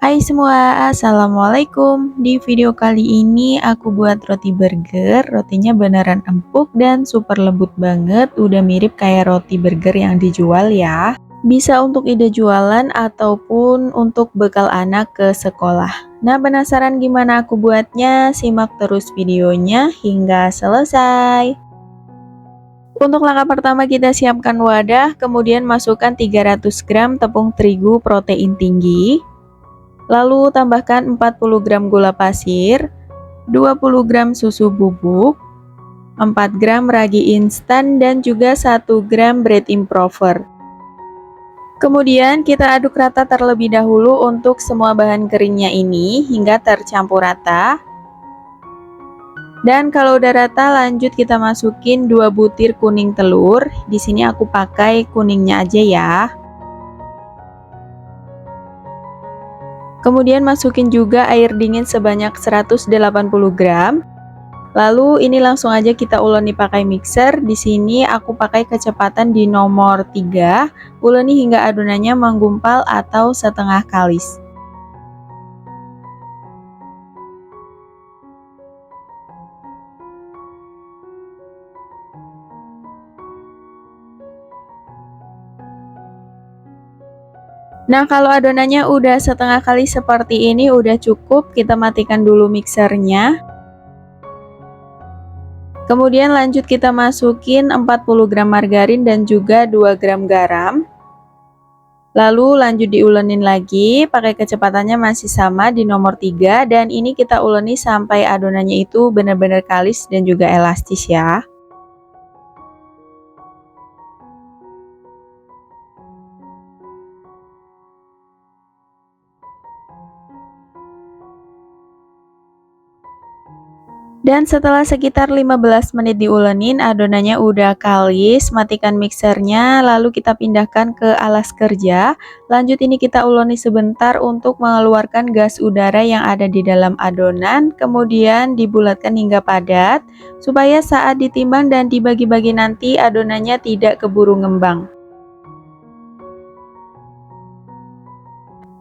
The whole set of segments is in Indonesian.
Hai semua, Assalamualaikum. Di video kali ini aku buat roti burger. Rotinya beneran empuk dan super lembut banget. Udah mirip kayak roti burger yang dijual ya. Bisa untuk ide jualan ataupun untuk bekal anak ke sekolah. Nah, penasaran gimana aku buatnya? Simak terus videonya hingga selesai. Untuk langkah pertama kita siapkan wadah, kemudian masukkan 300 gram tepung terigu protein tinggi. Lalu tambahkan 40 gram gula pasir, 20 gram susu bubuk, 4 gram ragi instan, dan juga 1 gram bread improver. Kemudian kita aduk rata terlebih dahulu untuk semua bahan keringnya ini hingga tercampur rata. Dan kalau udah rata, lanjut kita masukin 2 butir kuning telur. Di sini aku pakai kuningnya aja ya. Kemudian masukin juga air dingin sebanyak 180 gram. Lalu ini langsung aja kita uleni pakai mixer. Di sini aku pakai kecepatan di nomor 3. Uleni hingga adonannya menggumpal atau setengah kalis. Nah, kalau adonannya udah setengah kali seperti ini udah cukup, kita matikan dulu mixernya. Kemudian lanjut kita masukin 40 gram margarin dan juga 2 gram garam. Lalu lanjut diulenin lagi, pakai kecepatannya masih sama di nomor 3, dan ini kita uleni sampai adonannya itu benar-benar kalis dan juga elastis ya. Dan setelah sekitar 15 menit diulenin, adonannya udah kalis, matikan mixernya, lalu kita pindahkan ke alas kerja. Lanjut ini kita uleni sebentar untuk mengeluarkan gas udara yang ada di dalam adonan, kemudian dibulatkan hingga padat, supaya saat ditimbang dan dibagi-bagi nanti adonannya tidak keburu ngembang.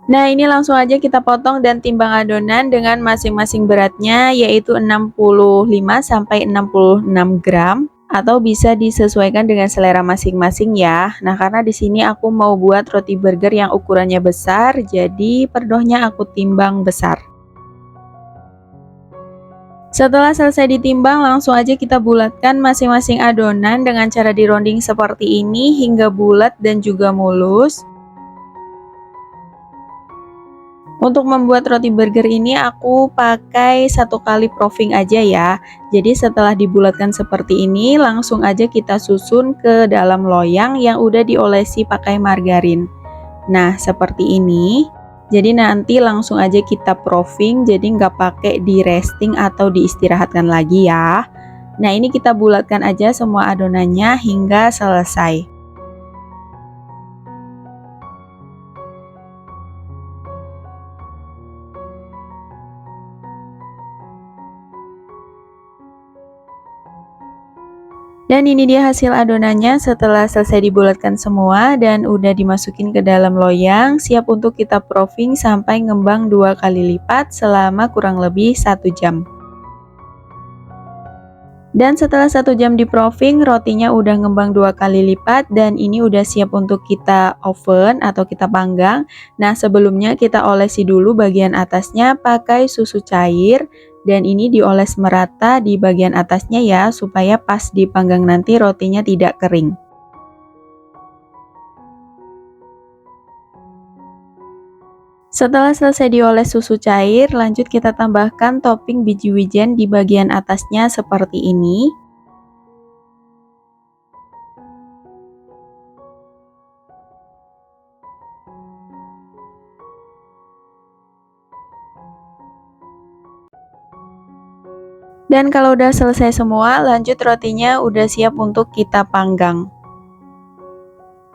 Nah, ini langsung aja kita potong dan timbang adonan dengan masing-masing beratnya, yaitu 65 sampai 66 gram, atau bisa disesuaikan dengan selera masing-masing ya. Nah, karena di sini aku mau buat roti burger yang ukurannya besar, jadi per dohnya aku timbang besar. Setelah selesai ditimbang, langsung aja kita bulatkan masing-masing adonan dengan cara dironding seperti ini hingga bulat dan juga mulus. Untuk membuat roti burger ini aku pakai 1 kali proofing aja ya. Jadi setelah dibulatkan seperti ini, langsung aja kita susun ke dalam loyang yang udah diolesi pakai margarin. Nah, seperti ini. Jadi nanti langsung aja kita proofing, jadi nggak pakai di resting atau diistirahatkan lagi ya. Nah, ini kita bulatkan aja semua adonannya hingga selesai. Dan ini dia hasil adonannya setelah selesai dibulatkan semua dan udah dimasukin ke dalam loyang, siap untuk kita proofing sampai ngembang 2 kali lipat selama kurang lebih 1 jam. Dan setelah 1 jam di proofing, rotinya udah ngembang 2 kali lipat dan ini udah siap untuk kita oven atau kita panggang. Nah, sebelumnya kita olesi dulu bagian atasnya pakai susu cair. Dan ini dioles merata di bagian atasnya ya, supaya pas dipanggang nanti rotinya tidak kering. Setelah selesai dioles susu cair, lanjut kita tambahkan topping biji wijen di bagian atasnya seperti ini. Dan kalau udah selesai semua, lanjut rotinya udah siap untuk kita panggang.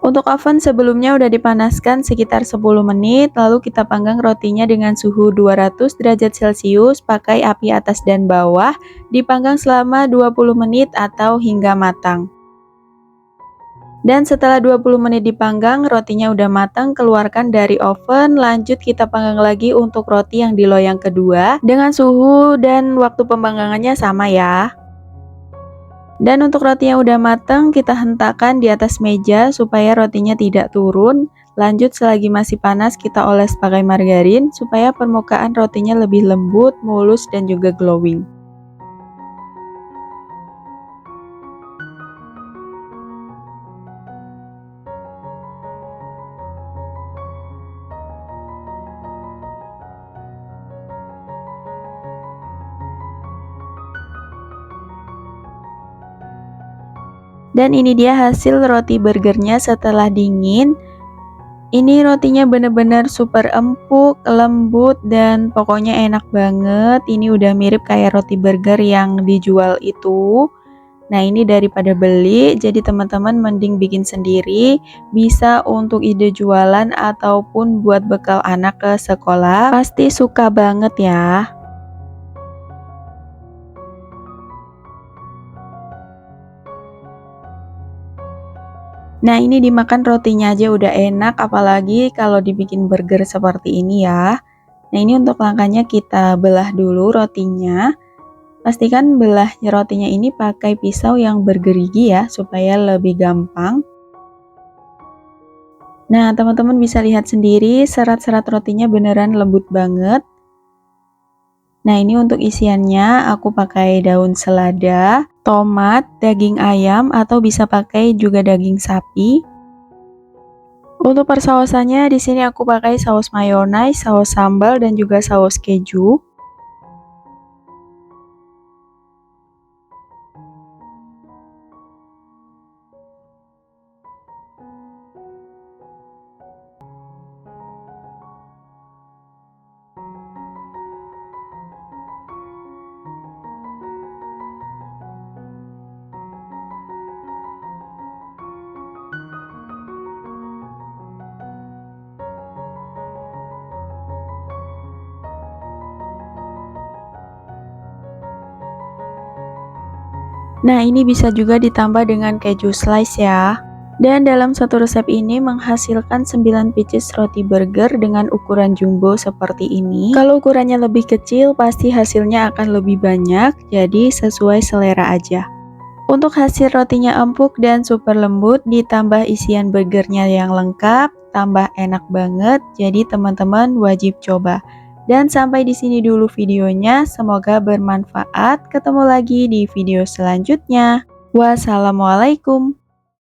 Untuk oven sebelumnya udah dipanaskan sekitar 10 menit, lalu kita panggang rotinya dengan suhu 200 derajat Celcius pakai api atas dan bawah, dipanggang selama 20 menit atau hingga matang. Dan setelah 20 menit dipanggang, rotinya udah matang, keluarkan dari oven. Lanjut kita panggang lagi untuk roti yang di loyang kedua. Dengan suhu dan waktu pemanggangannya sama ya. Dan untuk roti yang udah matang, kita hentakkan di atas meja supaya rotinya tidak turun. Lanjut selagi masih panas, kita oles pakai margarin supaya permukaan rotinya lebih lembut, mulus, dan juga glowing. Dan ini dia hasil roti burgernya setelah dingin. Ini rotinya bener-bener super empuk, lembut, dan pokoknya enak banget. Ini udah mirip kayak roti burger yang dijual itu. Nah, ini daripada beli, jadi teman-teman mending bikin sendiri. Bisa untuk ide jualan ataupun buat bekal anak ke sekolah. Pasti suka banget ya. Nah, ini dimakan rotinya aja udah enak, apalagi kalau dibikin burger seperti ini ya. Nah, ini untuk langkahnya kita belah dulu rotinya. Pastikan belah rotinya ini pakai pisau yang bergerigi ya, supaya lebih gampang. Nah, teman-teman bisa lihat sendiri serat-serat rotinya beneran lembut banget. Nah, ini untuk isiannya aku pakai daun selada, tomat, daging ayam, atau bisa pakai juga daging sapi. Untuk persausannya di sini aku pakai saus mayonnaise, saus sambal, dan juga saus keju. Nah, ini bisa juga ditambah dengan keju slice ya. Dan dalam satu resep ini menghasilkan 9 pieces roti burger dengan ukuran jumbo seperti ini. Kalau ukurannya lebih kecil, pasti hasilnya akan lebih banyak, jadi sesuai selera aja. Untuk hasil rotinya empuk dan super lembut, ditambah isian burgernya yang lengkap, tambah enak banget, jadi teman-teman wajib coba. Dan sampai di sini dulu videonya, semoga bermanfaat. Ketemu lagi di video selanjutnya. Wassalamualaikum.